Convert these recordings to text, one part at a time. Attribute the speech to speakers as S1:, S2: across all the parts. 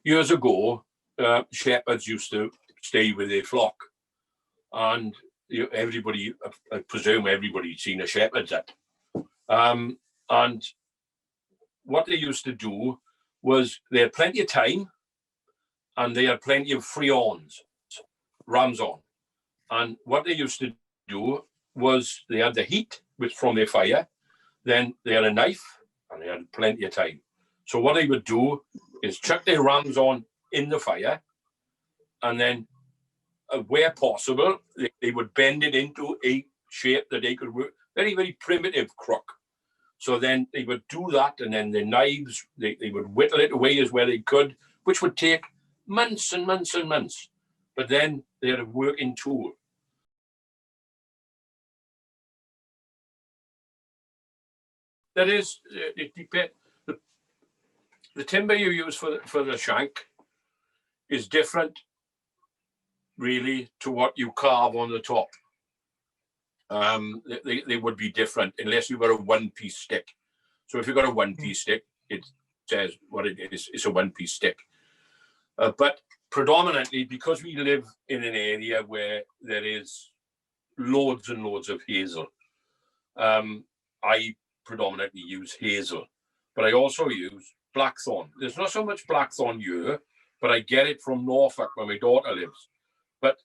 S1: years ago, shepherds used to stay with their flock, and everybody, I presume everybody's seen a shepherd's hut. And what they used to do was they had plenty of time, and they had plenty of free horns, rams on. And what they used to do was they had the heat from their fire, then they had a knife, and they had plenty of time. So what they would do is chuck their rams on in the fire, and then where possible, they would bend it into a shape that they could work, very, very primitive crook. So then they would do that, and then the knives, they would whittle it away as well they could, which would take months and months and months. But then they had a working tool. That is, it depends. The timber you use for the shank is different, really, to what you carve on the top. They would be different unless you've got a one-piece stick. So if you've got a one-piece stick, it says what it is. It's a one-piece stick. But predominantly, because we live in an area where there is loads and loads of hazel, I predominantly use hazel, but I also use blackthorn. There's not so much blackthorn here, but I get it from Norfolk where my daughter lives. But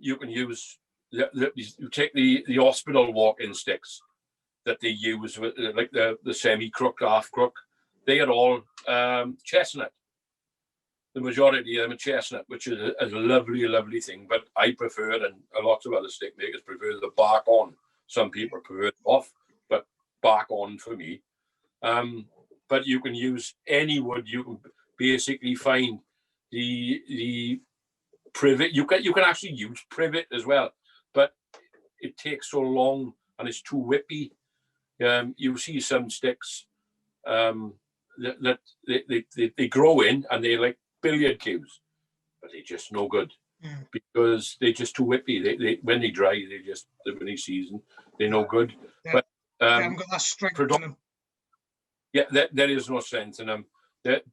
S1: you can use, you take the hospital walking sticks that they use, with, like the semi-crook, half-crook, they are all chestnut. The majority of them are chestnut, which is a lovely, lovely thing. But I prefer, and a lot of other stick makers prefer the bark on. Some people prefer it off, but bark on for me. But you can use any wood. You can basically find the privet. You can actually use privet as well, but it takes so long and it's too whippy. You see some sticks that they grow in and they're like billiard cues, but they're just no good because they're just too whippy. They when they dry, they just when they season, they're no good.
S2: Yeah.
S1: But
S2: They haven't got that strength in them.
S1: Yeah, there is no strength in them.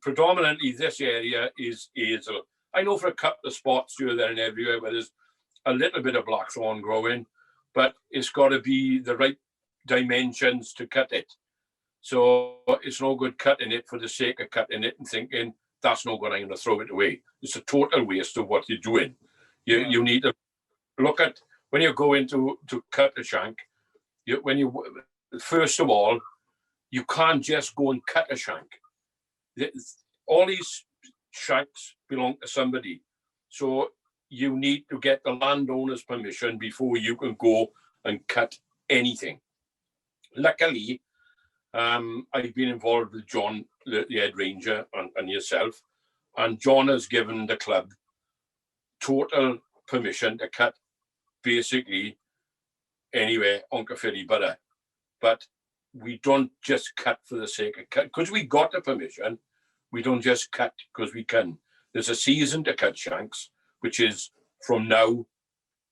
S1: Predominantly, this area is hazel. I know for a couple of spots here, there and everywhere where there's a little bit of blackthorn growing, but it's got to be the right dimensions to cut it. So it's no good cutting it for the sake of cutting it and thinking, that's no good, I'm going to throw it away. It's a total waste of what you're doing. You need to look at, when you're going to cut a shank, first of all, you can't just go and cut a shank. All these shanks belong to somebody. So you need to get the landowner's permission before you can go and cut anything. Luckily, I've been involved with John, the head ranger, and yourself, and John has given the club total permission to cut basically anywhere on Caerphilly borough. But we don't just cut for the sake of cut. Because we got the permission, we don't just cut because we can. There's a season to cut shanks, which is from now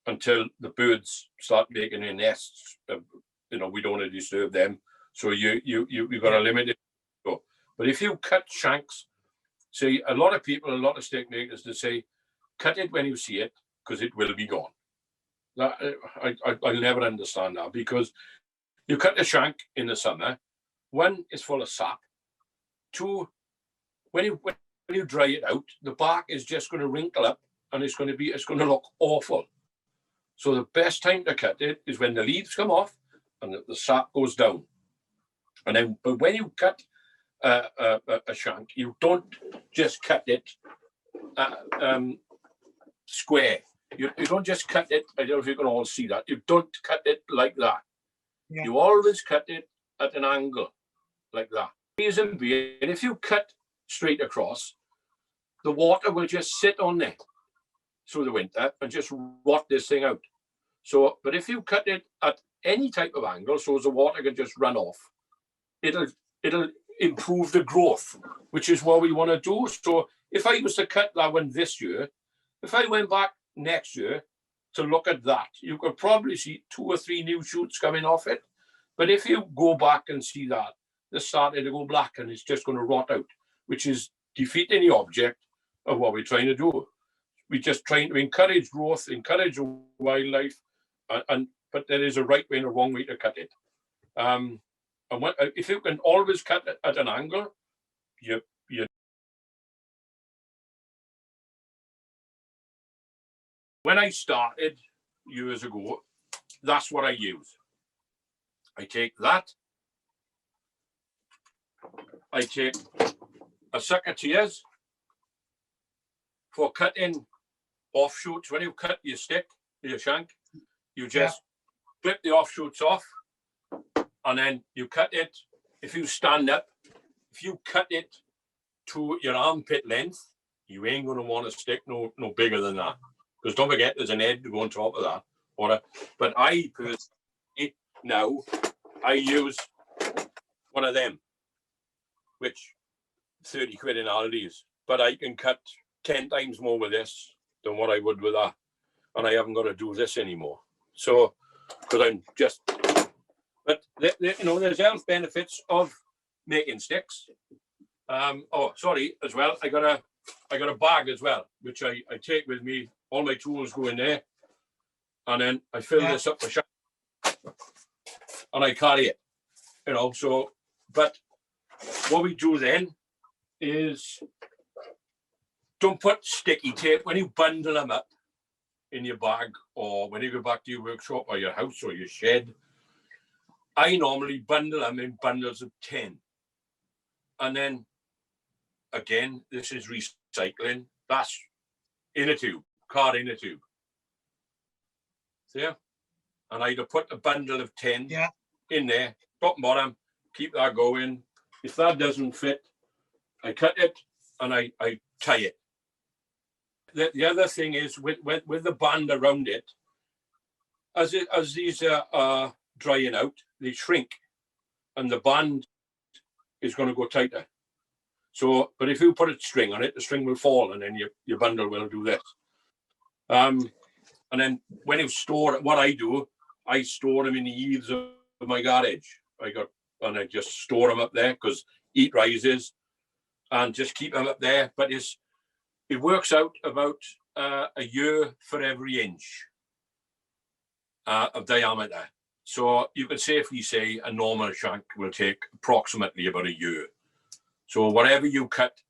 S1: until the birds start making their nests. We don't want to disturb them. So you've got a limited go. But if you cut shanks, say a lot of stick makers, they say, cut it when you see it, because it will be gone. I'll never understand that, because you cut a shank in the summer, one, it's full of sap. Two, when you dry it out, the bark is just going to wrinkle up and it's going to look awful. So the best time to cut it is when the leaves come off and the sap goes down. And then, but when you cut a shank, you don't just cut it square. You don't just cut it. I don't know if you can all see that. You don't cut it like that. Yeah. You always cut it at an angle like that. Reason being, if you cut straight across, the water will just sit on it through the winter and just rot this thing out. So, but if you cut it at any type of angle, so as the water can just run off, it'll improve the growth, which is what we want to do. So if I was to cut that one this year, if I went back next year to look at that, you could probably see 2 or 3 new shoots coming off it. But if you go back and see that, they're starting to go black and it's just going to rot out, which is defeating the object of what we're trying to do. We're just trying to encourage growth, encourage wildlife, but there is a right way and a wrong way to cut it. And if you can always cut it at an angle, you when I started years ago, that's what I use. I take that. I take a sucker tears for cutting offshoots. When you cut your stick, your shank, you just clip the offshoots off, and then you cut it. If you stand up, if you cut it to your armpit length, you ain't going to want a stick no bigger than that. Because don't forget, there's an head to go on top of that. But I personally, now, I use one of them, which 30 quid in Aldi's. But I can cut 10 times more with this than what I would with that. And I haven't got to do this anymore. So, because I'm just, but there's health benefits of making sticks. Oh, sorry, as well, I got a bag as well, which I take with me. All my tools go in there, and then I fill this up with shank, and I carry it. So, but what we do then is don't put sticky tape when you bundle them up in your bag, or when you go back to your workshop or your house or your shed. I normally bundle them in bundles of 10. And then, again, this is recycling. That's in a tube, card in a tube. See? And I'd have put a bundle of 10 in there, top and bottom, keep that going. If that doesn't fit, I cut it and I tie it. The other thing is with the band around it, as these are drying out, they shrink, and the band is going to go tighter. So, but if you put a string on it, the string will fall, and then your bundle will do this. And then when you store it, what I do, I store them in the eaves of my garage. I just store them up there because heat rises, and just keep them up there. But it works out about a year for every inch of diameter. So you can safely say a normal shank will take approximately about a year. So whatever you cut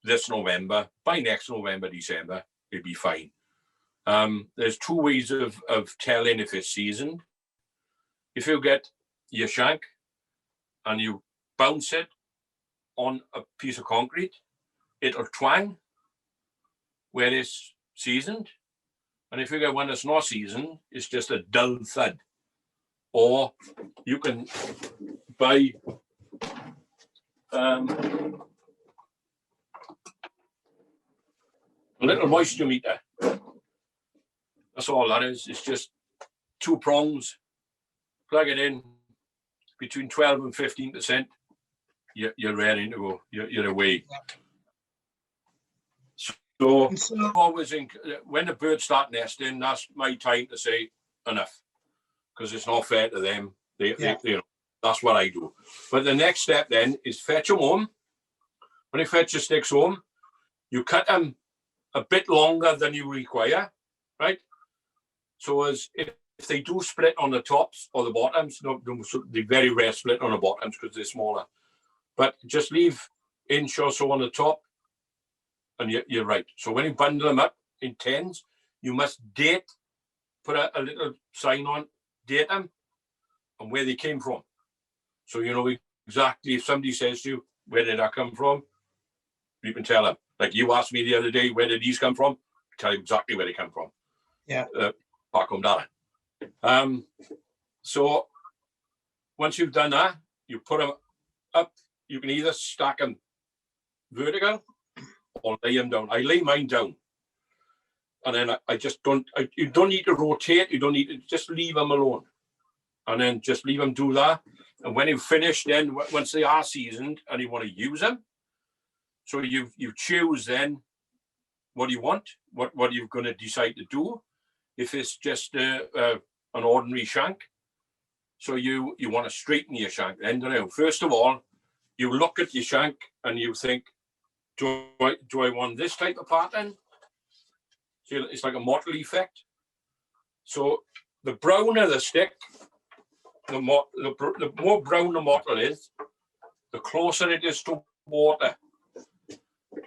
S1: this November, by next November, December, it'll be fine. There's two ways of telling if it's seasoned. If you get your shank and you bounce it on a piece of concrete, it'll twang where it's seasoned. And if you get one that's not seasoned, it's just a dull thud. Or you can buy a little moisture meter. That's all that is. It's just 2 prongs. Plug it in between 12 and 15%. You're ready to go. You're away. So always when the birds start nesting, that's my time to say enough, because it's not fair to them. They that's what I do. But the next step then is fetch them home. When you fetch your sticks home, you cut them a bit longer than you require, right? So as if they do split on the tops or the bottoms, they very rare split on the bottoms because they're smaller. But just leave inch or so on the top, and you're right. So when you bundle them up in 10s, you must date, put a little sign on, date them, and where they came from. So you know exactly, if somebody says to you, where did that come from? You can tell them. Like you asked me the other day, where did these come from? I tell you exactly where they come from.
S2: Yeah.
S1: Back home down. So once you've done that, you put them up. You can either stack them vertical or lay them down. I lay mine down. And then I just don't, you don't need to rotate. You don't need to, just leave them alone. And then just leave them do that. And when you finish, then once they are seasoned and you want to use them, so you choose then what you want, what you're going to decide to do. If it's just an ordinary shank, so you want to straighten your shank. Then, first of all, you look at your shank and you think, do I want this type of pattern? See, it's like a mottle effect. So the browner the stick, the more brown the mottle is, the closer it is to water.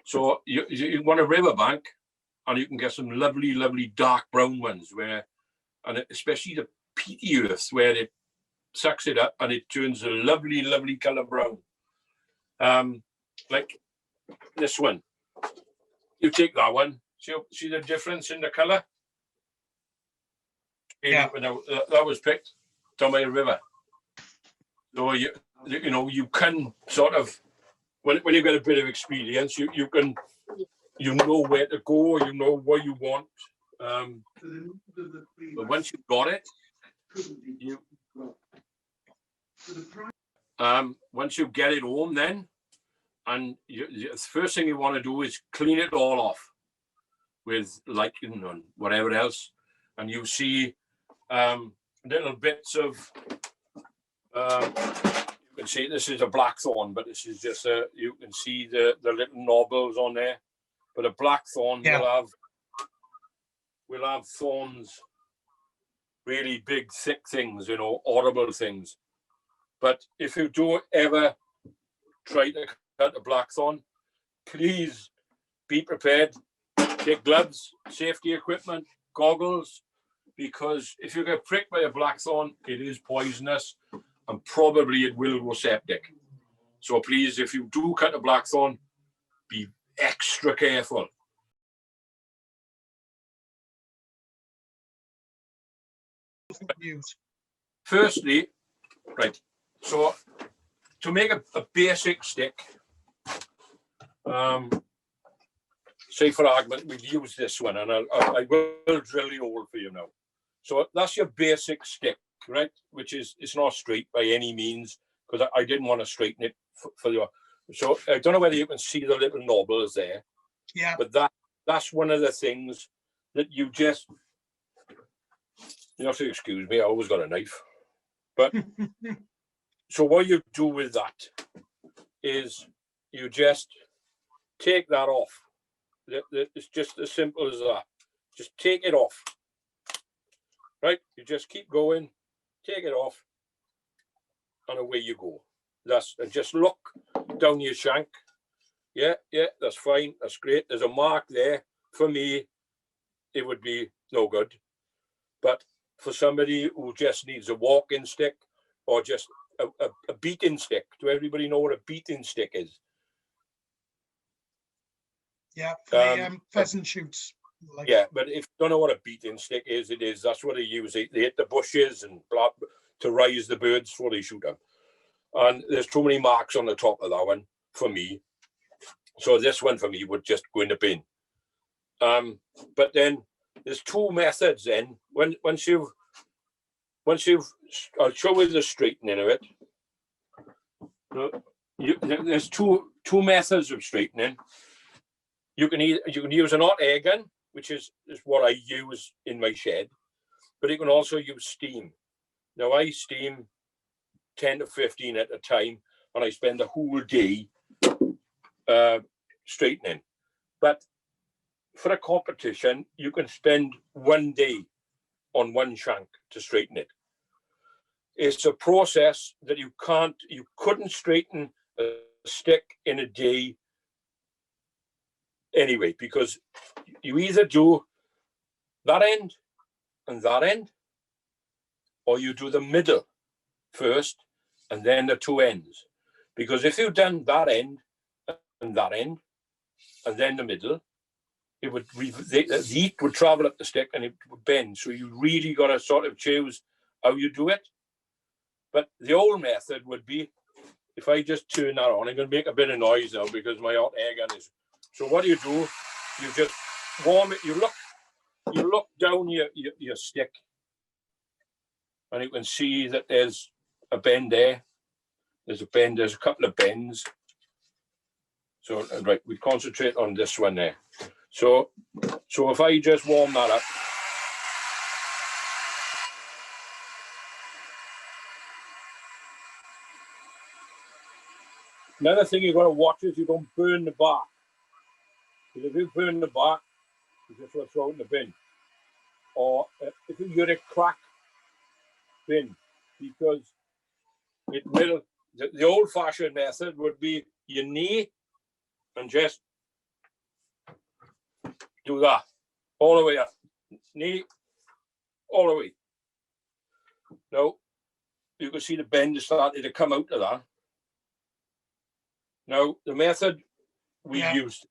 S1: So you want a riverbank, and you can get some lovely, lovely dark brown ones and especially the peaty earth where it sucks it up and it turns a lovely, lovely colour brown. Like this one. You take that one. See the difference in the colour?
S2: Yeah.
S1: That was picked down by a river. So you can sort of, when you get a bit of experience, you know where to go, you know what you want. But once you've got it, once you get it home, then, and the first thing you want to do is clean it all off with lichen and whatever else, and you see little bits of. You can see this is a blackthorn, but this is just you can see the little knobbles on there. But a blackthorn will have thorns, really big, thick things, horrible things. But if you do ever try to cut a blackthorn, please be prepared. Take gloves, safety equipment, goggles, because if you get pricked by a blackthorn, it is poisonous and probably it will go septic. So please, if you do cut a blackthorn, be extra careful. Firstly, right, so to make a basic stick, say for argument, we'll use this one, and I will drill the hole for you now. So that's your basic stick, right? Which is, it's not straight by any means, because I didn't want to straighten it for you. So I don't know whether you can see the little knobbles there.
S2: Yeah.
S1: But that's one of the things that you have to excuse me, I always got a knife. But so what you do with that is you just take that off. It's just as simple as that. Just take it off. Right? You just keep going, take it off, and away you go. And just look down your shank. Yeah, that's fine. That's great. There's a mark there. For me, it would be no good. But for somebody who just needs a walking stick or just a beating stick, do everybody know what a beating stick is?
S2: Yeah, for the pheasant shoots.
S1: Yeah, but if you don't know what a beating stick is, that's what they use. They hit the bushes and to rise the birds before they shoot them. And there's too many marks on the top of that one for me. So this one for me would just go in the bin. But then there's two methods then. Once you've I'll show you the straightening of it. There's two methods of straightening. You can use an hot air gun, which is what I use in my shed, but you can also use steam. Now I steam 10 to 15 at a time, and I spend the whole day straightening. But for a competition, you can spend one day on one shank to straighten it. It's a process that you couldn't straighten a stick in a day anyway, because you either do that end and that end, or you do the middle first and then the two ends. Because if you've done that end and then the middle, the heat would travel up the stick and it would bend. So you really got to sort of choose how you do it. But the old method would be, if I just turn that on, I'm going to make a bit of noise now because my hot air gun is. So what do? You just warm it. You look down your stick, and you can see that there's a bend there. There's a bend. There's a couple of bends. So right, we concentrate on this one there. So if I just warm that up. Another thing you've got to watch is you don't burn the bark. Because if you burn the bark, you just want to throw it in the bin. Or if you get a crack, bin, because it will, the old-fashioned method would be your knee and just do that all the way up. Knee, all the way. Now, you can see the bend is starting to come out of that. Now, the method we use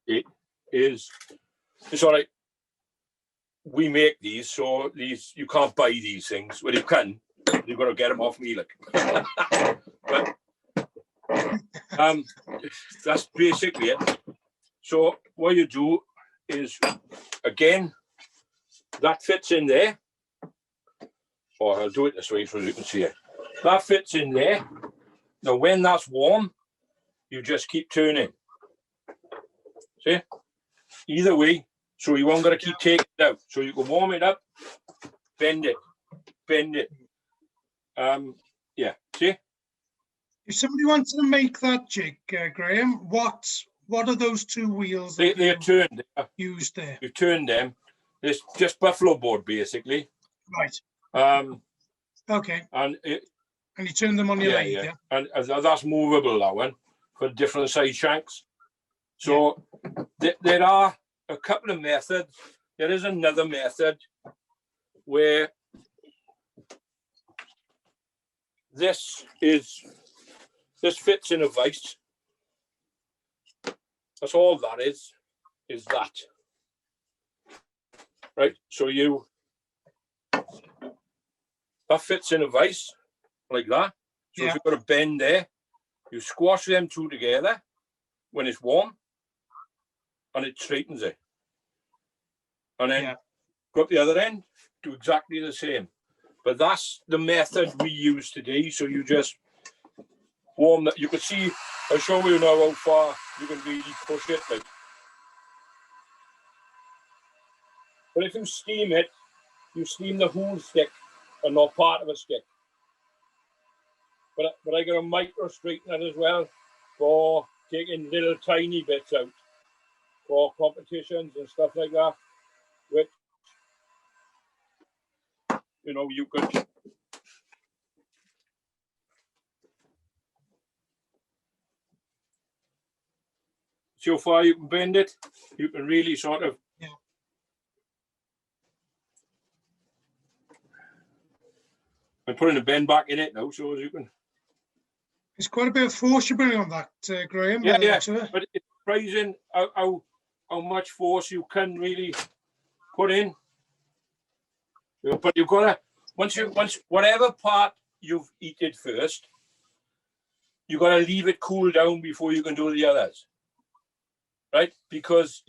S1: is, it's all right, we make these, so these, you can't buy these things. Well, you can, you've got to get them off me, like. But that's basically it. So what you do is, again, that fits in there. Or I'll do it this way so you can see it. That fits in there. Now, when that's warm, you just keep turning. See? Either way, so you won't got to keep taking it out. So you can warm it up, bend it, bend it. Yeah, see?
S2: If somebody wanted to make that jig, Graham, what are those two wheels that
S1: They're turned.
S2: Used there?
S1: You turn them. It's just buffalo board, basically.
S2: Right. Okay.
S1: And
S2: you turn them on your lathe, yeah?
S1: And that's movable, that one, for different size shanks. So there are a couple of methods. There is another method where this fits in a vise. That's all that is that. Right? So that fits in a vise like that. So if you've got a bend there, you squash them two together when it's warm and it straightens it. And then go up the other end, do exactly the same. But that's the method we use today. So you just warm that. You can see, I'll show you now how far you can really push it. Like. But if you steam it, you steam the whole stick and not part of a stick. But I got a micro straightener as well for taking little tiny bits out for competitions and stuff like that, which, you know, you could see how far you can bend it. You can really sort of I'm putting the bend back in it now, so as you can.
S2: There's quite a bit of force you bring on that, Graham.
S1: Yeah. But it's surprising how much force you can really put in. But you've got to once whatever part you've heated first, you've got to leave it cool down before you can do the others, right? Because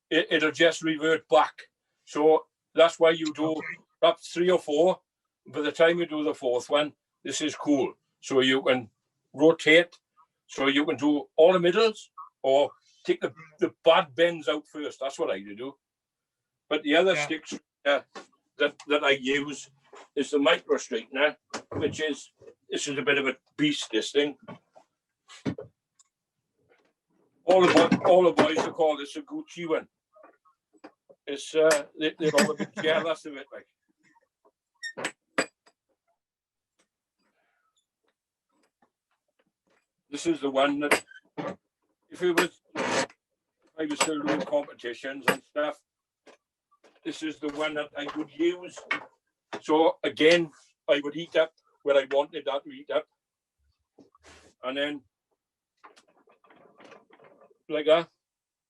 S1: it'll just revert back. So that's why you do perhaps 3 or 4. By the time you do the 4th one, this is cool. So you can rotate. So you can do all the middles or take the bad bends out first. That's what I do. But the other sticks that I use is the micro straightener, which is, this is a bit of a beast, this thing. All the boys will call this a Gucci one. It's they're all a bit jealous of it, like. This is the one that, if I was still doing competitions and stuff, this is the one that I would use. So again, I would heat up where I wanted that to heat up. And then, like that.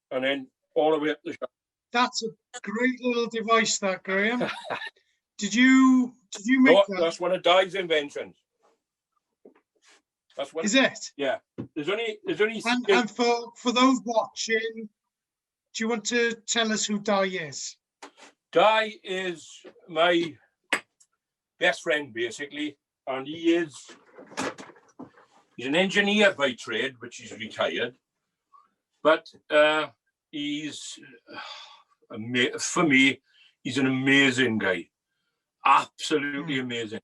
S1: And then all the way up the shop.
S2: That's a great little device, that, Graham. Did you make that?
S1: That's one of Di's inventions. That's what
S2: is it?
S1: Yeah. There's only
S2: and for those watching, do you want to tell us who Di is?
S1: Di is my best friend, basically, and he's an engineer by trade, which he's retired. But he's for me, he's an amazing guy, absolutely amazing.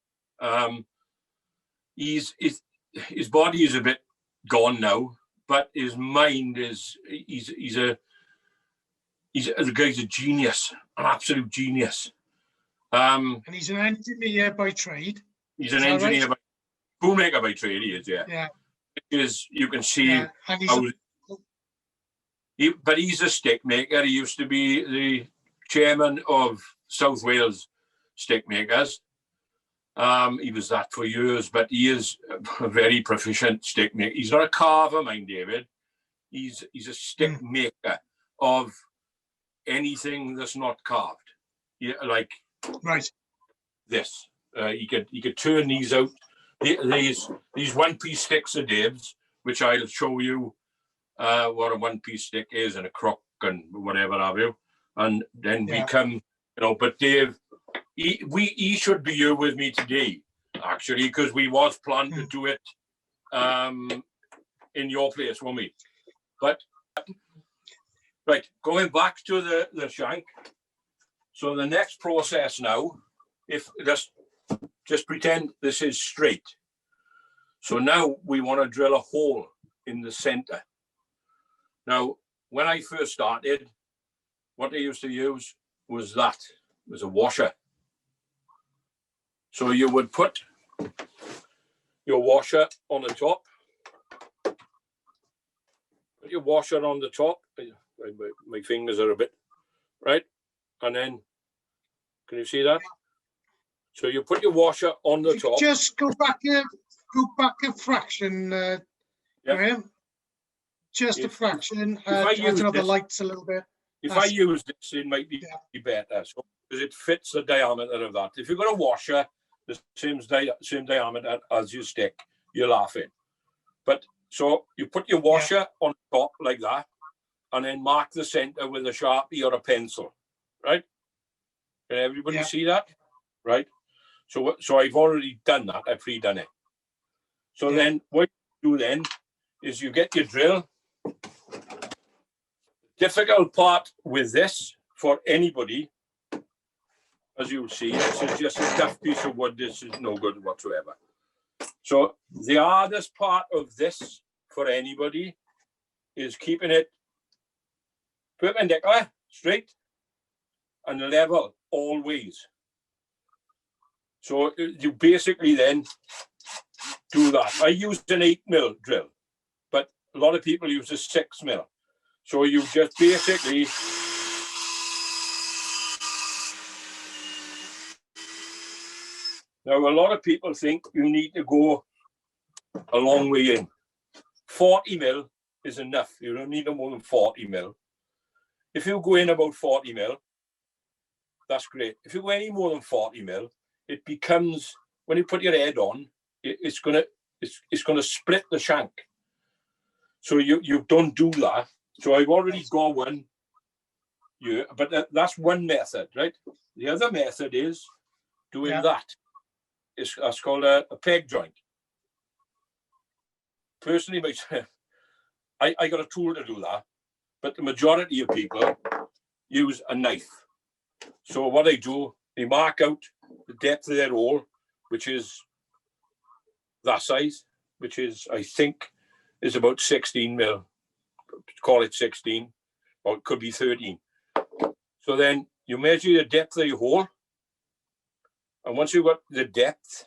S1: His body is a bit gone now, but his mind is, he's the guy's a genius, an absolute genius.
S2: And he's an engineer by trade.
S1: He's an engineer, right? Toolmaker by trade, he is, yeah.
S2: Yeah.
S1: You can see,
S2: and
S1: but he's a stick maker. He used to be the chairman of South Wales stick makers. He was that for years, but he is a very proficient stick maker. He's not a carver, mind David. He's a stick maker of anything that's not carved. Yeah, like this. He could turn these out. These one-piece sticks of Dave's, which I'll show you what a one-piece stick is and a crook and whatever have you. And then we come, but Dave, he should be here with me today, actually, because we was planning to do it in your place, weren't we? But right, going back to the shank. So the next process now, if just pretend this is straight. So now we want to drill a hole in the center. Now, when I first started, what I used to use was a washer. So you would put your washer on the top. Put your washer on the top. My fingers are a bit, right? And then, can you see that? So you put your washer on the top.
S2: Just go back a fraction, Graham. Just a fraction. I turn off the lights a little bit.
S1: If I use this, it might be better. So, because it fits the diameter of that. If you've got a washer the same diameter as your stick, you're laughing. But so you put your washer on top like that, and then mark the center with a Sharpie or a pencil, right? Can everybody see that? Right? So I've already done that. I've pre-done it. So then what you do then is you get your drill. Difficult part with this for anybody, as you'll see, this is just a tough piece of wood. This is no good whatsoever. So the hardest part of this for anybody is keeping it perpendicular, straight, and level always. So you basically then do that. I used an 8mm drill, but a lot of people use a 6mm. So you just basically now a lot of people think you need to go a long way in. 40mm is enough. You don't need no more than 40mm. If you go in about 40mm, that's great. If you go any more than 40mm, it becomes, when you put your head on, it's gonna split the shank. So you don't do that. So I've already got one here, but that's one method, right? The other method is doing that. That's called a peg joint. Personally, I got a tool to do that, but the majority of people use a knife. So what I do, I mark out the depth of their hole, which is that size, which is, I think, is about 16mm. Call it 16, or it could be 13. So then you measure the depth of your hole, and once you've got the depth,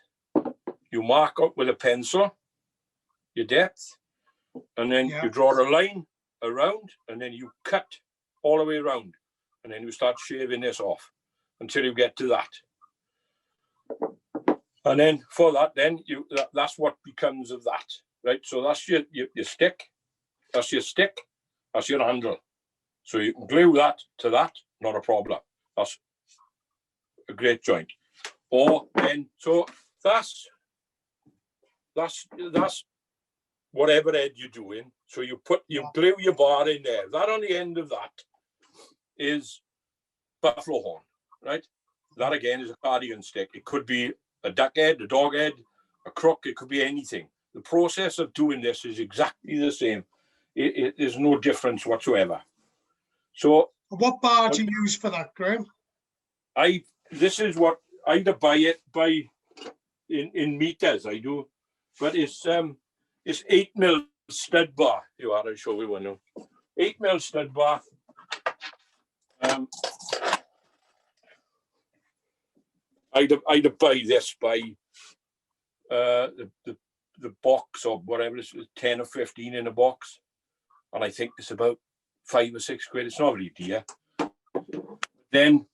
S1: you mark up with a pencil your depth, and then you draw a line around, and then you cut all the way around, and then you start shaving this off until you get to that. And then for that, then that's what becomes of that, right? So that's your stick. That's your stick, that's your handle. So you can glue that to that, not a problem. That's a great joint. Or then, so that's whatever head you're doing. So you glue your bar in there. That on the end of that is buffalo horn, right? That again is a cardigan stick. It could be a duck head, a dog head, a crook, it could be anything. The process of doing this is exactly the same. There's no difference whatsoever. So
S2: what bar do you use for that, Graham?
S1: This is what I buy it by in meters. I do, but it's 8mm stud bar. I'll show you one now. 8mm stud bar. I'd buy this by the box or whatever, it's 10 or 15 in a box, and I think it's about £5 or £6. It's not really dear. Then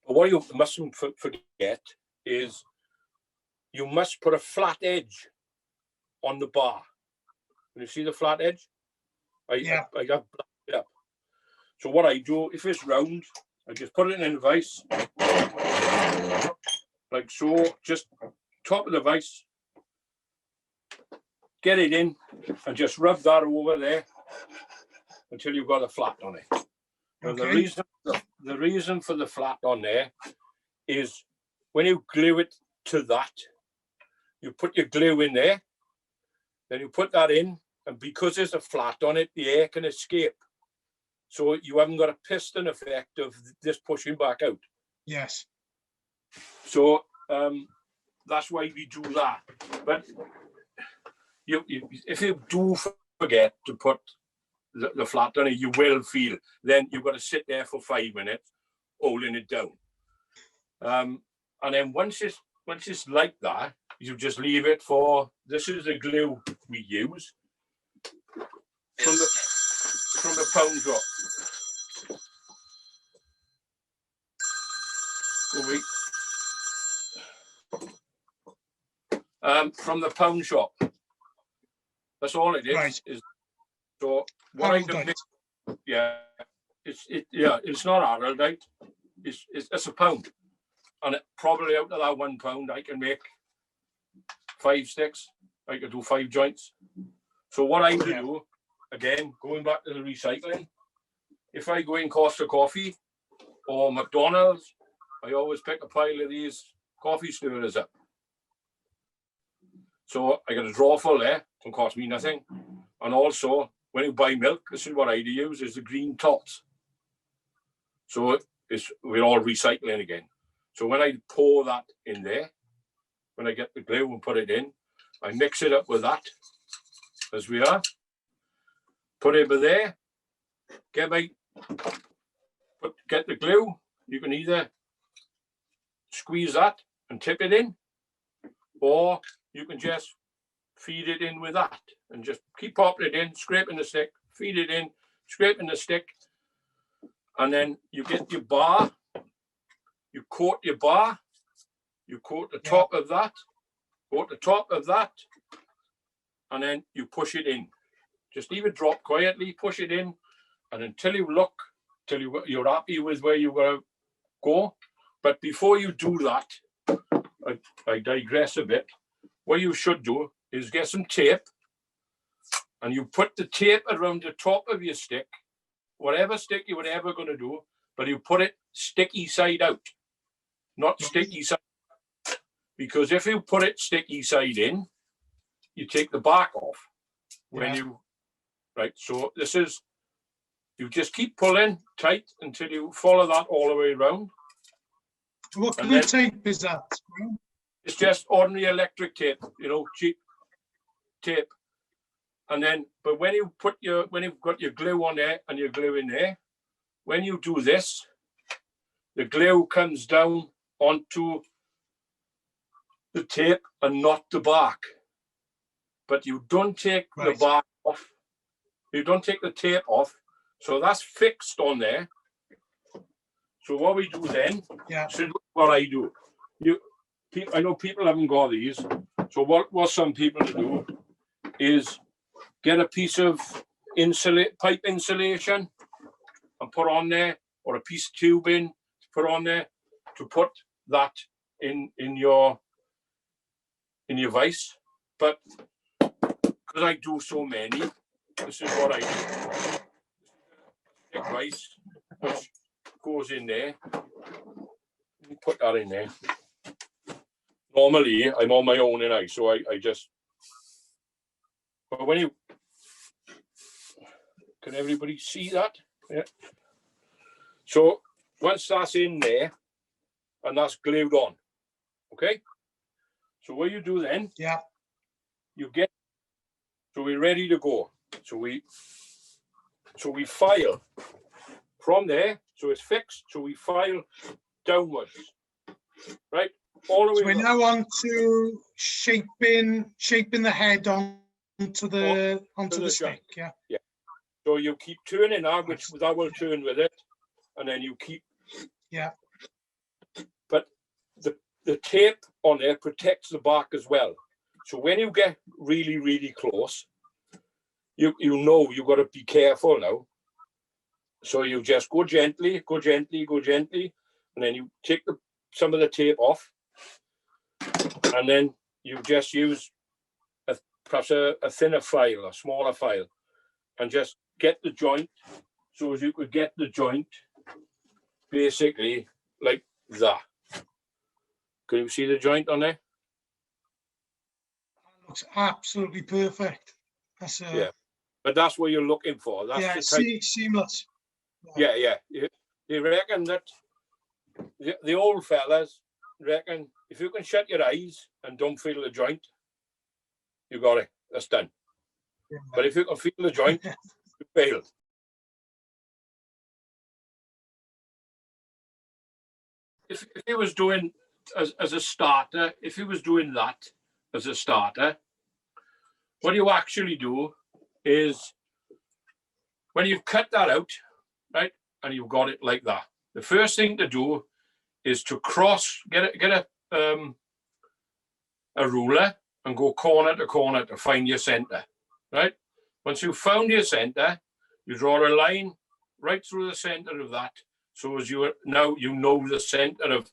S1: what you mustn't forget is you must put a flat edge on the bar. When you see the flat edge, I got it up. So what I do, if it's round, I just put it in a vise, like so, just top of the vise, get it in, and just rub that over there until you've got a flat on it. Now, the reason for the flat on there is when you glue it to that, you put your glue in there, then you put that in, and because there's a flat on it, the air can escape. So you haven't got a piston effect of this pushing back out.
S2: Yes.
S1: So that's why we do that. But if you do forget to put the flat on it, you will feel. Then you've got to sit there for 5 minutes, holding it down. And then once it's like that, you just leave it for. This is the glue we use from the pound shop. From the pound shop. That's all it is.
S2: Right.
S1: So what I can pick, it's not Araldite. It's a pound, and probably out of that £1, I can make 5 sticks. I could do 5 joints. So what I do, again, going back to the recycling, if I go in Costa Coffee or McDonald's, I always pick a pile of these coffee stirrers up. So I got a drawer full there, don't cost me nothing. And also, when you buy milk, this is what I use, is the green tops. So we're all recycling again. So when I pour that in there, when I get the glue and put it in, I mix it up with that, as we are. Put it over there, get the glue. You can either squeeze that and tip it in, or you can just feed it in with that and just keep popping it in, scraping the stick, feed it in, scraping the stick, and then you get your bar, you coat your bar, you coat the top of that, and then you push it in. Just leave it drop quietly, push it in, and until you're happy with where you're going to go. But before you do that, I digress a bit. What you should do is get some tape, and you put the tape around the top of your stick, whatever stick you were ever going to do, but you put it sticky side out, not sticky side out. Because if you put it sticky side in, you take the bark off. So this is, you just keep pulling tight until you follow that all the way around.
S2: What kind of tape is that?
S1: It's just ordinary electric tape, cheap tape. And then, but when you've got your glue on there and your glue in there, when you do this, the glue comes down onto the tape and not the bark. But you don't take the bark off. You don't take the tape off. So that's fixed on there. So what we do then, what I do, I know people haven't got these. So what some people do is get a piece of pipe insulation and put on there, or a piece of tubing to put on there, to put that in your vise. But because I do so many, this is what I do. Stick vise, which goes in there. Put that in there. Normally, I'm on my own and so I just. But when can everybody see that? Yeah. So once that's in there, and that's glued on, okay. So what you do then? So we're ready to go. So we file from there. So it's fixed. So we file downwards, right? All the way.
S2: So we're now on to shaping the head onto the stick. Yeah.
S1: Yeah. So you keep turning that, which that will turn with it, and then you keep.
S2: Yeah.
S1: But the tape on there protects the bark as well. So when you get really, really close, you know you've got to be careful now. So you just go gently, and then you take some of the tape off, and then you just use perhaps a thinner file, a smaller file, and just get the joint. So as you could get the joint, basically like that. Can you see the joint on there?
S2: That looks absolutely perfect. That's
S1: yeah, but that's what you're looking for. That's
S2: seamless.
S1: Yeah. They reckon that the old fellas reckon if you can shut your eyes and don't feel the joint, you got it. That's done. Yeah. But if you can feel the joint, you failed. If he was doing as a starter, if he was doing that as a starter, what you actually do is when you've cut that out, right, and you've got it like that, the first thing to do is to get a ruler and go corner to corner to find your center, right? Once you've found your center, you draw a line right through the center of that, so as you know the center of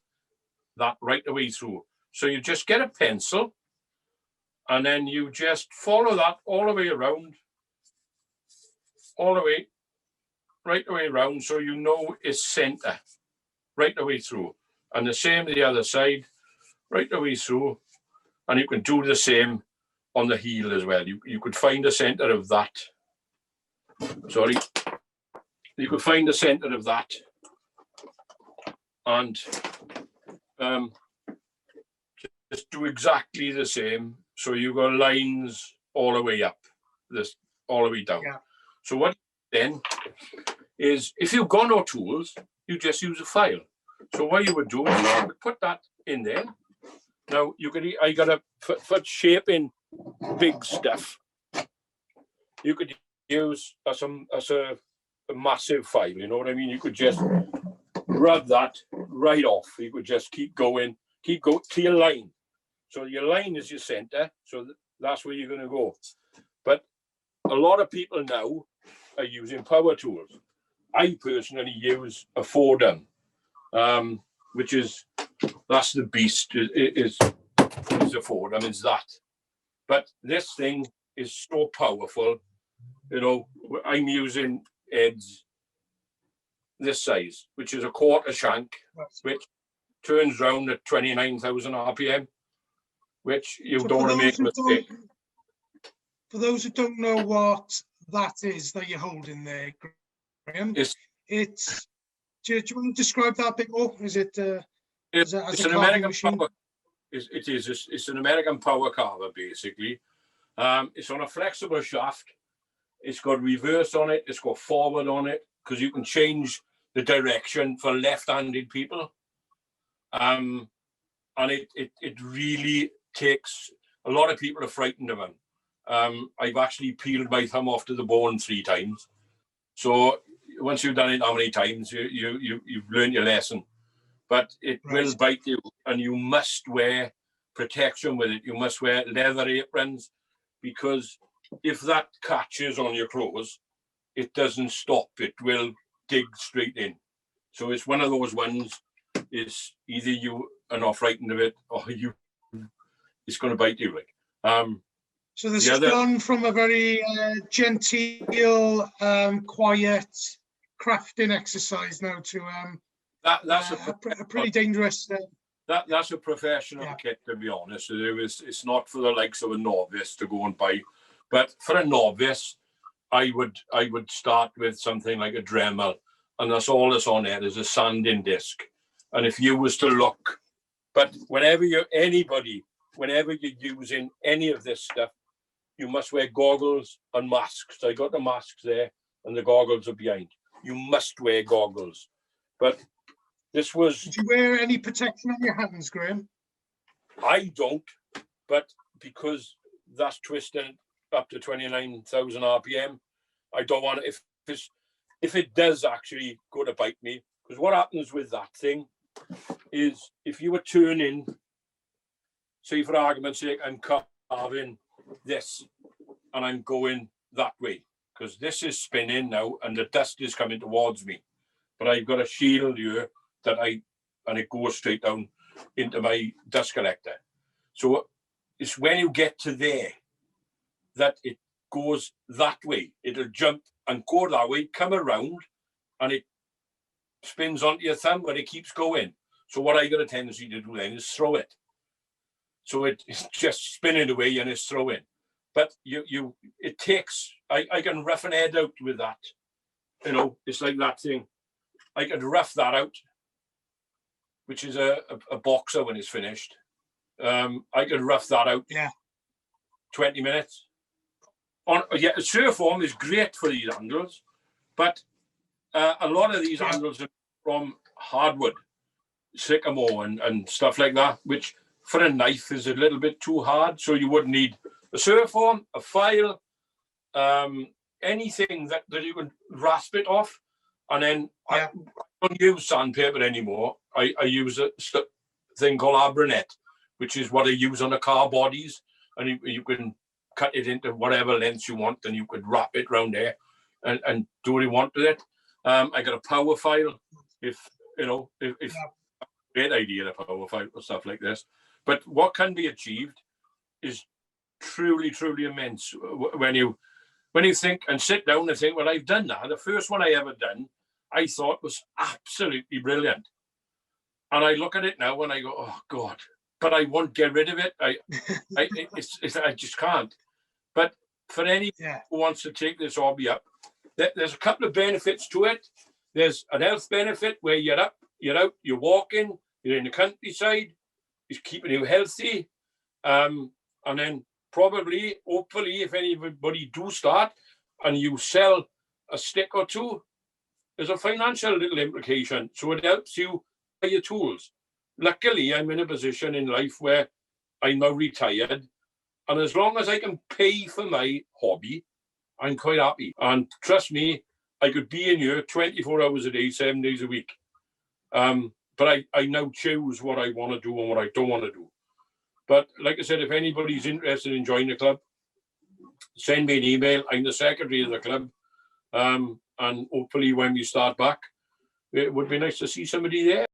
S1: that right the way through. So you just get a pencil, and then you just follow that all the way around, right the way around, so you know it's center, right the way through. And the same the other side, right the way through. And you can do the same on the heel as well. You could find the center of that. Sorry. You could find the center of that. And just do exactly the same. So you got lines all the way up, all the way down. Yeah. So what then is, if you've got no tools, you just use a file. So what you would do is you would put that in there. Now I got to for shaping big stuff. You could use a massive file. You know what I mean? You could just rub that right off. You could just keep going to your line. So your line is your center. So that's where you're going to go. But a lot of people now are using power tools. I personally use a Fordham, which that's the beast. Is a Fordham, is that. But this thing is so powerful. You know, I'm using heads this size, which is a quarter shank, which turns round at 29,000 RPM, which you don't want to make a mistake.
S2: For those who don't know what that is that you're holding there, Graham, do you want to describe that a bit more? Is it it's an American power? It's an American power carver, basically. It's on a flexible shaft. It's got reverse on it. It's got forward on it, because you can change the direction for left-handed people. And it really takes, a lot of people are frightened of them. I've actually peeled my thumb off to the bone 3 times. So once you've done it how many times, you've learned your lesson. But it will bite you, and you must wear protection with it. You must wear leather aprons, because if that catches on your clothes, it doesn't stop. It will dig straight in. So it's one of those ones, is either you are not frightened of it, or it's going to bite you. So this has gone from a very genteel, quiet crafting exercise now to that's a pretty dangerous.
S1: That's a professional kit, to be honest. It's not for the likes of a novice to go and buy, but for a novice, I would start with something like a Dremel, and that's all that's on there is a sanding disc. And if you was to look, but whenever you're using any of this stuff, you must wear goggles and masks. I got the masks there, and the goggles are behind. You must wear goggles, But this was...
S2: Did you wear any protection on your hands, Graham?
S1: I don't, but because that's twisting up to 29,000 RPM, I don't want it, if it does actually go to bite me, because what happens with that thing is if you were turning, say for argument's sake, I'm carving this and I'm going that way, because this is spinning now and the dust is coming towards me. But I've got a shield here that and it goes straight down into my dust collector. So it's when you get to there that it goes that way. It'll jump and go that way, come around, and it spins onto your thumb, but it keeps going. So what I got a tendency to do then is throw it. So it's just spinning away and it's throwing. But it takes, I can rough an head out with that. You know, it's like that thing. I could rough that out, which is a boxer when it's finished. I could rough that out.
S2: Yeah.
S1: 20 minutes. Yeah, a surf form is great for these handles, but a lot of these handles are from hardwood, sycamore and stuff like that, which for a knife is a little bit too hard. So you would need a surf form, a file, anything that you can rasp it off. And then I don't use sandpaper anymore. I use a thing called abranet, which is what I use on the car bodies. And you can cut it into whatever length you want, and you could wrap it around there and do what you want with it. I got a power file, if great idea, a power file for stuff like this. But what can be achieved is truly, truly immense when you think and sit down and think, well, I've done that. The first one I ever done, I thought was absolutely brilliant. And I look at it now and I go, oh God, but I won't get rid of it. I just can't. But for anyone who wants to take this hobby up, there's a couple of benefits to it. There's an health benefit where you're up, you're out, you're walking, you're in the countryside, it's keeping you healthy. And then probably, hopefully, if anybody do start and you sell a stick or two, there's a financial little implication. So it helps you buy your tools. Luckily, I'm in a position in life where I'm now retired. And as long as I can pay for my hobby, I'm quite happy. And trust me, I could be in here 24 hours a day, 7 days a week. But I now choose what I want to do and what I don't want to do. But like I said, if anybody's interested in joining the club, send me an email. I'm the secretary of the club. And hopefully when we start back, it would be nice to see somebody there.